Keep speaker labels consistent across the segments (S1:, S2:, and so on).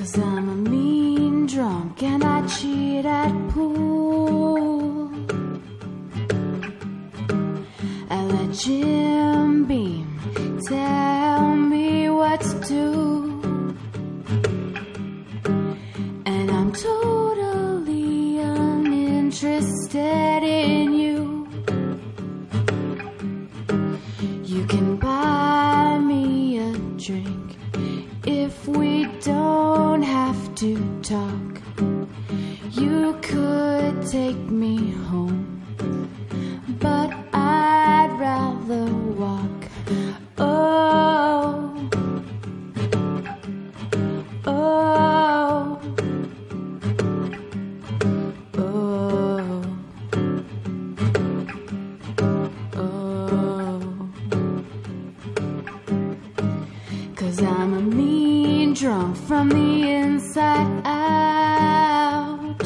S1: 'Cause I'm a mean drunk and I cheat at pool. I let Jim Beam tell me what to do, and I'm totally uninterested in you. You can buy me a drink if we don't have to talk. You could take me home, but I'd rather walk. Oh, oh, oh, oh. 'Cause I'm a mean drunk from the inside out,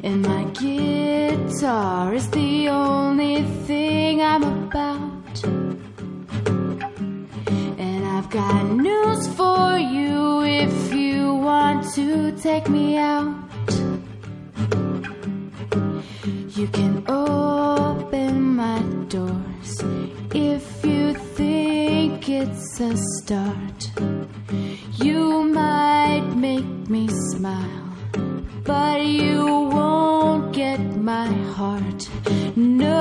S1: and my guitar is the only thing I'm about. And I've got news for you if you want to take me out. You can open my doors if you think it's a start. You might make me smile, but you won't get my heart. No.